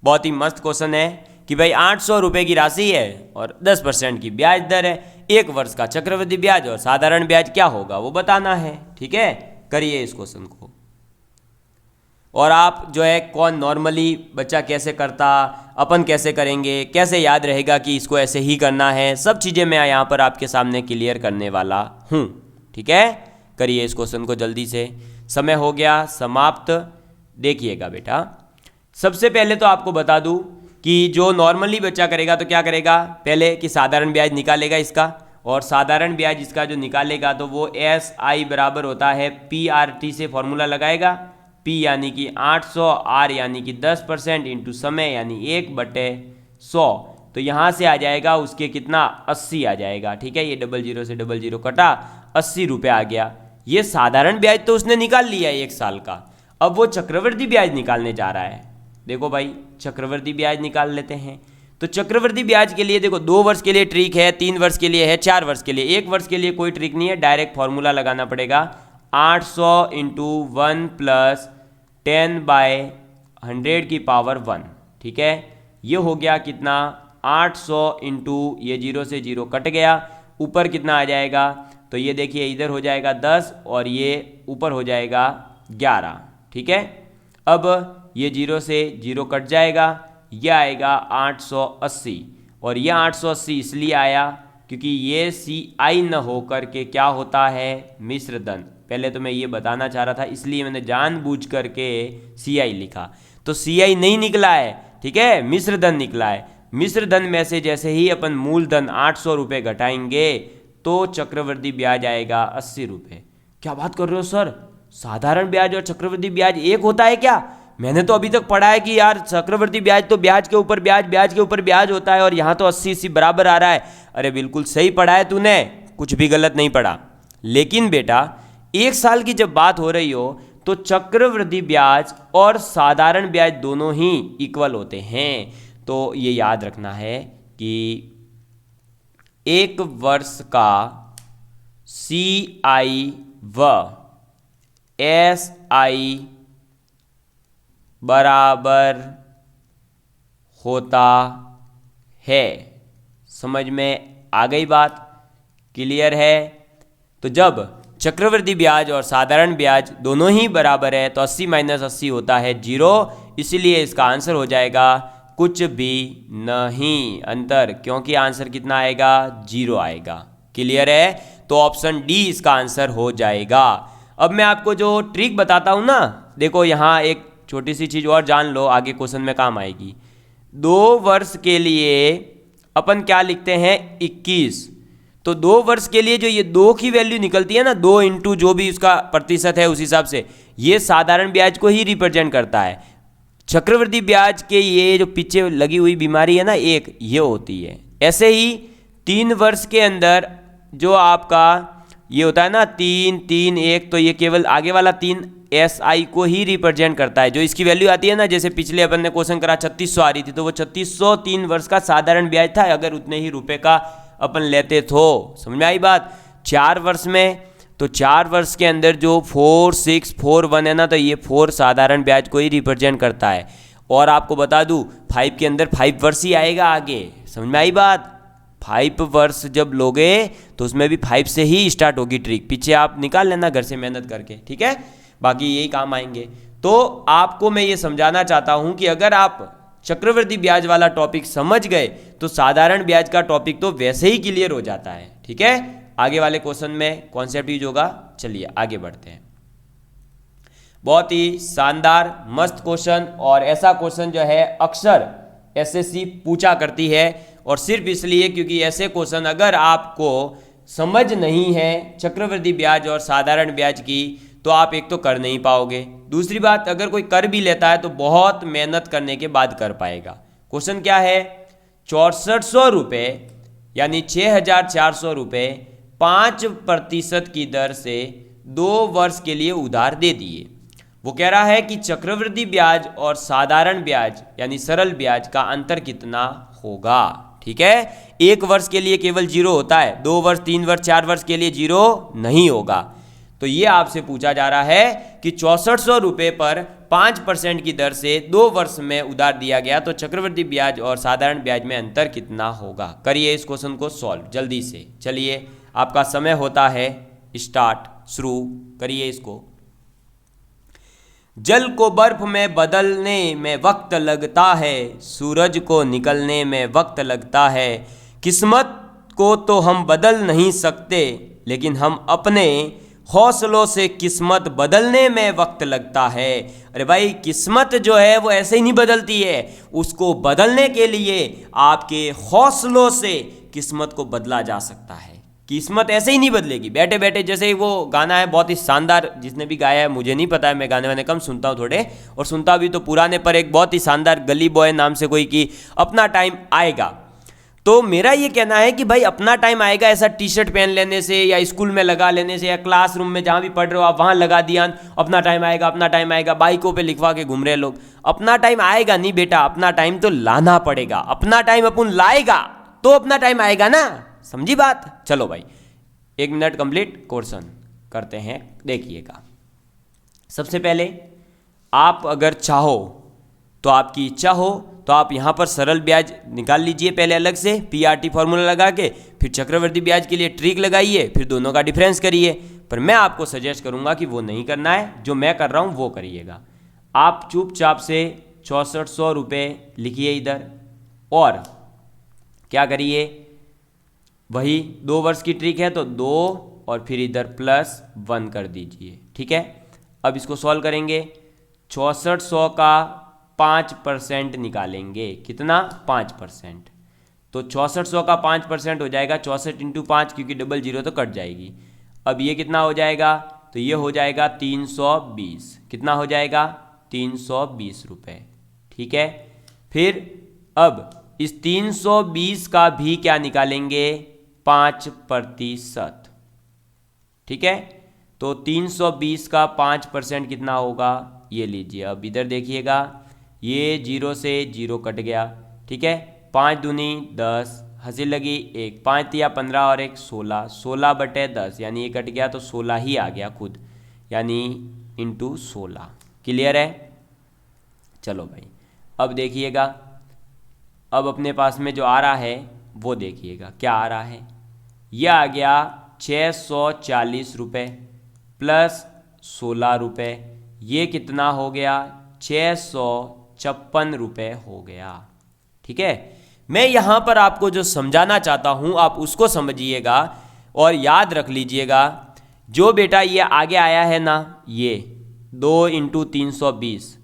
बहुत ही मस्त क्वेश्चन है कि भाई 800 रुपये की राशि है और 10% की ब्याज दर है, 1 वर्ष का चक्रवृद्धि ब्याज और साधारण ब्याज क्या होगा वो बताना है। ठीक है, करिए इस क्वेश्चन को। और आप जो है कौन नॉर्मली बच्चा कैसे करता, अपन कैसे करेंगे, कैसे याद रहेगा कि इसको ऐसे ही करना है, सब चीज़ें मैं यहाँ पर आपके सामने क्लियर करने वाला हूँ। ठीक है, करिए इस क्वेश्चन को जल्दी से, समय हो गया समाप्त। देखिएगा बेटा, सबसे पहले तो आपको बता दूँ कि जो नॉर्मली बच्चा करेगा तो क्या करेगा, पहले कि साधारण ब्याज निकालेगा इसका, और साधारण ब्याज इसका जो निकालेगा तो वो SI बराबर होता है PRT से फॉर्मूला लगाएगा। P यानी कि 800, R यानी कि 10% इंटू समय यानी 1/100। तो यहाँ से आ जाएगा उसके कितना 80 आ जाएगा। ठीक है, ये 00 से 00 कटा, 80 रुपये आ गया। ये साधारण ब्याज तो उसने निकाल लिया 1 साल का। अब वो चक्रवृद्धि ब्याज निकालने जा रहा है। देखो भाई, चक्रवृद्धि ब्याज निकाल लेते हैं। तो चक्रवृद्धि ब्याज के लिए देखो 2 वर्ष के लिए ट्रिक है, 3 वर्ष के लिए है, 4 वर्ष के लिए। 1 वर्ष के लिए कोई ट्रिक नहीं है, डायरेक्ट फॉर्मूला लगाना पड़ेगा। 800 इंटू 1 प्लस 10/100 की पावर 1। ठीक है, ये हो गया कितना 800 इंटू ये 0 से 0 कट गया, ऊपर कितना आ जाएगा, तो ये देखिए इधर हो जाएगा 10 और ये ऊपर हो जाएगा 11। ठीक है, अब ये 0 से 0 कट जाएगा, यह आएगा 880। और यह 880 इसलिए आया क्योंकि ये CI न होकर के क्या होता है, मिश्र दंड। पहले तो मैं ये बताना चाह रहा था, इसलिए मैंने जानबूझ करके CI लिखा, तो CI नहीं निकला है। ठीक है, मिश्र दंड निकला है। मिश्र दंड में से जैसे ही अपन मूलधन 800 रुपये घटाएंगे तो चक्रवृद्धि ब्याज आएगा 80 रुपये। क्या बात कर रहे हो सर, साधारण ब्याज और चक्रवृद्धि ब्याज एक होता है क्या? मैंने तो अभी तक पढ़ा है कि यार चक्रवृद्धि ब्याज तो ब्याज के ऊपर ब्याज, ब्याज के ऊपर ब्याज होता है, और यहाँ तो 80-80 बराबर आ रहा है। अरे बिल्कुल सही पढ़ा है तूने, कुछ भी गलत नहीं पढ़ा। लेकिन बेटा 1 साल की जब बात हो रही हो तो चक्रवृद्धि ब्याज और साधारण ब्याज दोनों ही इक्वल होते हैं। तो ये याद रखना है कि 1 वर्ष का CI व SI बराबर होता है। समझ में आ गई बात, क्लियर है? तो जब चक्रवृद्धि ब्याज और साधारण ब्याज दोनों ही बराबर है तो 80 - 80 होता है 0, इसलिए इसका आंसर हो जाएगा कुछ भी नहीं अंतर, क्योंकि आंसर कितना आएगा 0 आएगा। क्लियर है? तो ऑप्शन डी इसका आंसर हो जाएगा। अब मैं आपको जो ट्रिक बताता हूँ ना, देखो यहाँ एक छोटी सी चीज़ और जान लो, आगे क्वेश्चन में काम आएगी। 2 वर्ष के लिए अपन क्या लिखते हैं 21, तो 2 वर्ष के लिए जो ये 2 की वैल्यू निकलती है ना, 2 इंटू जो भी उसका प्रतिशत है उस हिसाब से, ये साधारण ब्याज को ही रिप्रेजेंट करता है। चक्रवृद्धि ब्याज के ये जो पीछे लगी हुई बीमारी है ना एक, ये होती है। ऐसे ही 3 वर्ष के अंदर जो आपका ये होता है ना 3, 3, 1, तो ये केवल आगे वाला 3 SI को ही रिप्रेजेंट करता है। जो इसकी वैल्यू आती है ना, जैसे पिछले अपन ने क्वेश्चन करा 3600 आ रही थी, तो वो 3600 3 वर्ष का साधारण ब्याज था, अगर उतने ही रुपए का अपन लेते तो। समझ में आई बात? 4 वर्ष में, तो 4 वर्ष के अंदर जो 4, 6, 4, 1 है ना, तो ये 4 साधारण ब्याज को ही रिप्रेजेंट करता है। और आपको बता दूं 5 के अंदर 5 वर्ष ही आएगा आगे। समझ में आई बात? 5 वर्ष जब लोगे तो उसमें भी 5 से ही स्टार्ट होगी ट्रिक, पीछे आप निकाल लेना घर से मेहनत करके। ठीक है, बाकी यही काम आएंगे। तो आपको मैं ये समझाना चाहता हूं कि अगर आप चक्रवृद्धि ब्याज वाला टॉपिक समझ गए तो साधारण ब्याज का टॉपिक तो वैसे ही क्लियर हो जाता है। ठीक है, आगे वाले क्वेश्चन में कॉन्सेप्ट यूज होगा। चलिए आगे बढ़ते हैं। बहुत ही शानदार मस्त क्वेश्चन, और ऐसा क्वेश्चन जो है अक्सर SSC पूछा करती है, और सिर्फ इसलिए क्योंकि ऐसे क्वेश्चन अगर आपको समझ नहीं है चक्रवृद्धि ब्याज और साधारण ब्याज की, तो आप एक तो कर नहीं पाओगे, दूसरी बात अगर कोई कर भी लेता है तो बहुत मेहनत करने के बाद कर पाएगा। क्वेश्चन क्या है, 6400 रुपये यानी 6400 रुपये 5% की दर से 2 वर्ष के लिए उधार दे दिए। वो कह रहा है कि चक्रवृद्धि ब्याज और साधारण ब्याज यानी सरल ब्याज का अंतर कितना होगा। ठीक है, 1 वर्ष के लिए केवल 0 होता है, 2 वर्ष, 3 वर्ष, 4 वर्ष के लिए 0 नहीं होगा। तो ये आपसे पूछा जा रहा है कि 6400 रुपये पर 5% की दर से 2 वर्ष में उधार दिया गया तो चक्रवृद्धि ब्याज और साधारण ब्याज में अंतर कितना होगा। करिए इस क्वेश्चन को सॉल्व जल्दी से। चलिए आपका समय होता है स्टार्ट, शुरू करिए इसको। जल को बर्फ में बदलने में वक्त लगता है, सूरज को निकलने में वक्त लगता है, किस्मत को तो हम बदल नहीं सकते लेकिन हम अपने हौसलों से किस्मत बदलने में वक्त लगता है। अरे भाई किस्मत जो है वो ऐसे ही नहीं बदलती है, उसको बदलने के लिए आपके हौसलों से किस्मत को बदला जा सकता है। किस्मत ऐसे ही नहीं बदलेगी बैठे बैठे। जैसे वो गाना है बहुत ही शानदार, जिसने भी गाया है मुझे नहीं पता है, मैं गाने वाने कम सुनता हूँ थोड़े, और सुनता भी तो पुराने, पर एक बहुत ही शानदार गली बॉय नाम से कोई कि अपना टाइम आएगा। तो मेरा ये कहना है कि भाई अपना टाइम आएगा ऐसा टी शर्ट पहन लेने से या स्कूल में लगा लेने से या क्लासरूम में जहाँ भी पढ़ रहे हो आप वहाँ लगा दिया अपना टाइम आएगा अपना टाइम आएगा, बाइकों पे लिखवा के घूम रहे लोग। अपना टाइम आएगा नहीं बेटा, अपना टाइम तो लाना पड़ेगा। अपना टाइम अपन लाएगा तो अपना टाइम आएगा ना, समझी बात। चलो भाई 1 मिनट कंप्लीट क्वेश्चन करते हैं, देखिएगा। सबसे पहले आप अगर चाहो तो आपकी इच्छा हो तो आप यहाँ पर सरल ब्याज निकाल लीजिए पहले अलग से PRT फॉर्मूला लगा के, फिर चक्रवृद्धि ब्याज के लिए ट्रिक लगाइए, फिर दोनों का डिफरेंस करिए। पर मैं आपको सजेस्ट करूँगा कि वो नहीं करना है, जो मैं कर रहा हूँ वो करिएगा। आप चुपचाप से 6400 रुपये लिखिए इधर और क्या करिए, वही 2 वर्ष की ट्रिक है तो 2 और फिर इधर +1 कर दीजिए, ठीक है। अब इसको सॉल्व करेंगे, 6400 का 5% निकालेंगे, कितना 5%, तो 6400 का 5% हो जाएगा 64 × 5, क्योंकि डबल जीरो तो कट जाएगी। अब ये कितना हो जाएगा, तो ये हो जाएगा 320, कितना हो जाएगा 320 रुपये, ठीक है। फिर अब इस 320 का भी क्या निकालेंगे 5%, ठीक है। तो 320 का 5% कितना होगा, ये लीजिए। अब इधर देखिएगा, ये 0 से 0 कट गया, ठीक है। 5 दूनी 10, हंसी लगी 1, 5 तिया 15 और 1 16, 16/10 यानी ये कट गया तो 16 ही आ गया खुद, यानी × 16। क्लियर है। चलो भाई अब देखिएगा, अब अपने पास में जो आ रहा है वो देखिएगा क्या आ रहा है। यह आ गया 640 रुपये + 16 रुपये, ये कितना हो गया 656 रुपये हो गया, ठीक है। मैं यहाँ पर आपको जो समझाना चाहता हूँ आप उसको समझिएगा और याद रख लीजिएगा। जो बेटा ये आगे आया है ना, ये 2 × 320,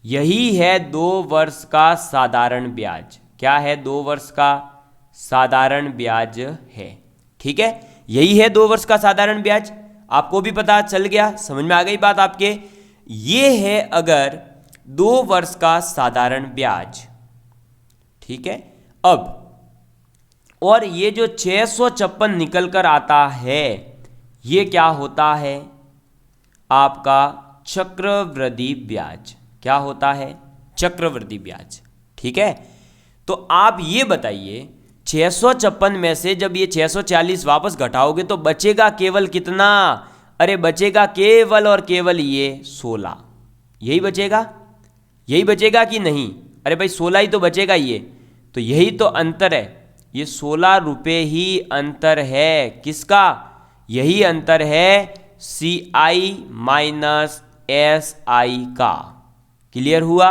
यही है 2 वर्ष का साधारण ब्याज। क्या है, 2 वर्ष का साधारण ब्याज है, ठीक है। यही है 2 वर्ष का साधारण ब्याज, आपको भी पता चल गया, समझ में आ गई बात आपके। ये है अगर 2 वर्ष का साधारण ब्याज, ठीक है। अब और ये जो 656 निकल कर आता है ये क्या होता है, आपका चक्रवृद्धि ब्याज। क्या होता है, चक्रवृद्धि ब्याज, ठीक है। तो आप ये बताइए 656 में से जब ये 640 वापस घटाओगे तो बचेगा केवल कितना, अरे बचेगा केवल और केवल ये 16, यही बचेगा, यही बचेगा कि नहीं, अरे भाई 16 ही तो बचेगा ये, तो यही तो अंतर है, ये 16 रुपये ही अंतर है, किसका, यही अंतर है CI - SI का। क्लियर हुआ,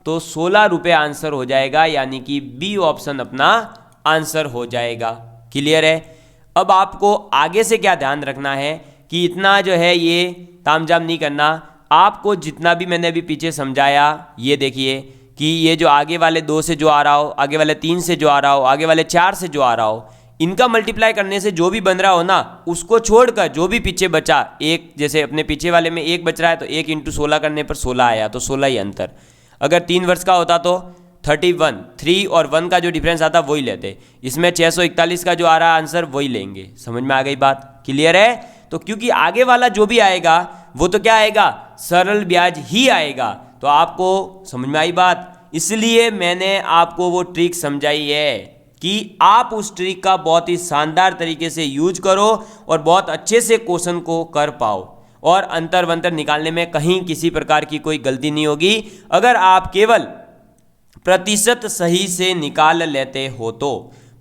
तो 16 रुपये आंसर हो जाएगा, यानी कि बी ऑप्शन अपना आंसर हो जाएगा। क्लियर है। अब आपको आगे से क्या ध्यान रखना है कि इतना जो है ये तामझाम नहीं करना, आपको जितना भी मैंने अभी पीछे समझाया, ये देखिए कि ये जो आगे वाले 2 से जो आ रहा हो, आगे वाले 3 से जो आ रहा हो, आगे वाले 4 से जो आ रहा हो, इनका मल्टीप्लाई करने से जो भी बन रहा हो ना, उसको छोड़कर जो भी पीछे बचा, एक जैसे अपने पीछे वाले में 1 बच रहा है तो 1 × 16 करने पर 16 आया, तो 16 ही अंतर। अगर 3 वर्ष का होता तो 31, 3 और 1 का जो डिफरेंस आता वही लेते, इसमें 641 का जो आ रहा है आंसर वही लेंगे। समझ में आ गई बात, क्लियर है। तो क्योंकि आगे वाला जो भी आएगा वो तो क्या आएगा, सरल ब्याज ही आएगा। तो आपको समझ में आई बात, इसलिए मैंने आपको वो ट्रिक समझाई है कि आप उस ट्रिक का बहुत ही शानदार तरीके से यूज करो और बहुत अच्छे से क्वेश्चन को कर पाओ। और अंतर वंतर निकालने में कहीं किसी प्रकार की कोई गलती नहीं होगी अगर आप केवल प्रतिशत सही से निकाल लेते हो। तो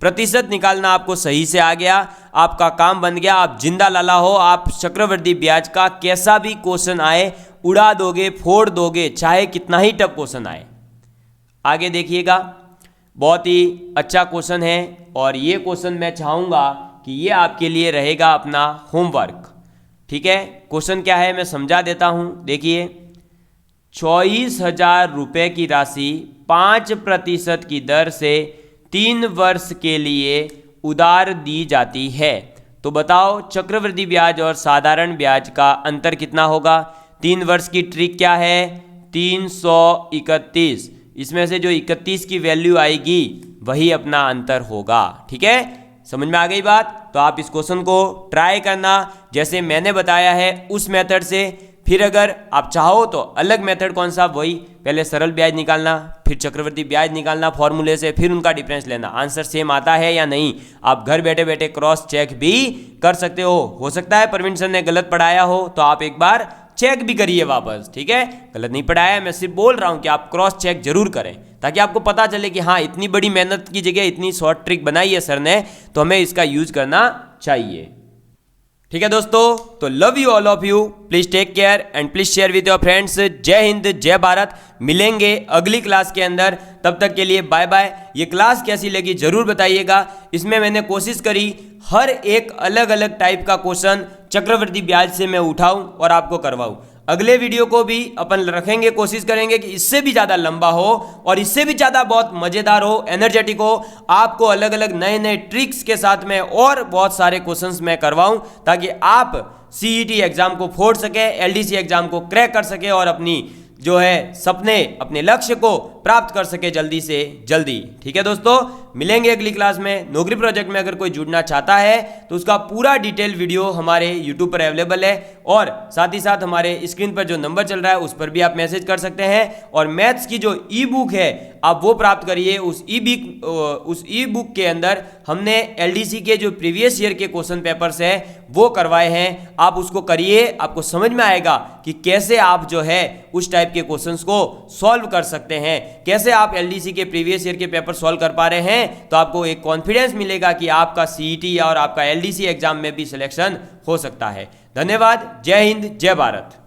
प्रतिशत निकालना आपको सही से आ गया, आपका काम बन गया, आप जिंदा लाला हो, आप चक्रवृद्धि ब्याज का कैसा भी क्वेश्चन आए उड़ा दोगे, फोड़ दोगे, चाहे कितना ही टफ क्वेश्चन आए। आगे देखिएगा, बहुत ही अच्छा क्वेश्चन है और ये क्वेश्चन मैं चाहूँगा कि ये आपके लिए रहेगा अपना होमवर्क। ठीक है, क्वेश्चन क्या है मैं समझा देता हूँ। देखिए, 24,000 रुपये की राशि 5% की दर से 3 वर्ष के लिए उधार दी जाती है। तो बताओ चक्रवृद्धि ब्याज और साधारण ब्याज का अंतर कितना होगा। 3 वर्ष की ट्रिक क्या है, 331। इसमें से जो 31 की वैल्यू आएगी वही अपना अंतर होगा। ठीक है, समझ में आ गई बात। तो आप इस क्वेश्चन को ट्राई करना जैसे मैंने बताया है उस मेथड से। फिर अगर आप चाहो तो अलग मेथड कौन सा, वही पहले सरल ब्याज निकालना, फिर चक्रवृद्धि ब्याज निकालना फॉर्मूले से, फिर उनका डिफरेंस लेना, आंसर सेम आता है या नहीं। आप घर बैठे बैठे क्रॉस चेक भी कर सकते हो सकता है परवीन सर ने गलत पढ़ाया हो तो आप एक बार चेक भी करिए वापस। ठीक है, गलत नहीं पढ़ाया, मैं सिर्फ बोल रहा हूं कि आप क्रॉस चेक जरूर करें ताकि आपको पता चले कि हाँ इतनी बड़ी मेहनत की जगह इतनी शॉर्ट ट्रिक बनाई है सर ने, तो हमें इसका यूज करना चाहिए। ठीक है दोस्तों, तो love you all of you, please take care and please share with your friends. जय हिंद, जय भारत। मिलेंगे अगली क्लास के अंदर, तब तक के लिए बाय बाय। ये क्लास कैसी लगी जरूर बताइएगा। इसमें मैंने कोशिश करी हर एक अलग अलग टाइप का क्वेश्चन चक्रवृद्धि ब्याज से मैं उठाऊं और आपको करवाऊं। अगले वीडियो को भी अपन रखेंगे, कोशिश करेंगे कि इससे भी ज़्यादा लंबा हो और इससे भी ज़्यादा बहुत मज़ेदार हो, एनर्जेटिक हो, आपको अलग अलग नए नए ट्रिक्स के साथ में और बहुत सारे क्वेश्चंस मैं करवाऊं ताकि आप सीईटी एग्जाम को फोड़ सके, एलडीसी एग्जाम को क्रैक कर सके और अपनी जो है सपने, अपने लक्ष्य को प्राप्त कर सके जल्दी से जल्दी। ठीक है दोस्तों, मिलेंगे अगली क्लास में। नौकरी प्रोजेक्ट में अगर कोई जुड़ना चाहता है तो उसका पूरा डिटेल वीडियो हमारे यूट्यूब पर अवेलेबल है और साथ ही साथ हमारे स्क्रीन पर जो नंबर चल रहा है उस पर भी आप मैसेज कर सकते हैं। और मैथ्स की जो ई बुक है आप वो प्राप्त करिए। उस ई बुक के अंदर हमने एलडीसी के जो प्रीवियस ईयर के क्वेश्चन पेपर्स है वो करवाए हैं, आप उसको करिए, आपको समझ में आएगा कि कैसे आप जो है उस टाइप के क्वेश्चंस को सॉल्व कर सकते हैं, कैसे आप एलडीसी के प्रीवियस ईयर के पेपर सॉल्व कर पा रहे हैं। तो आपको एक कॉन्फिडेंस मिलेगा कि आपका सीईटी और आपका एलडीसी एग्जाम में भी सिलेक्शन हो सकता है। धन्यवाद, जय हिंद, जय भारत।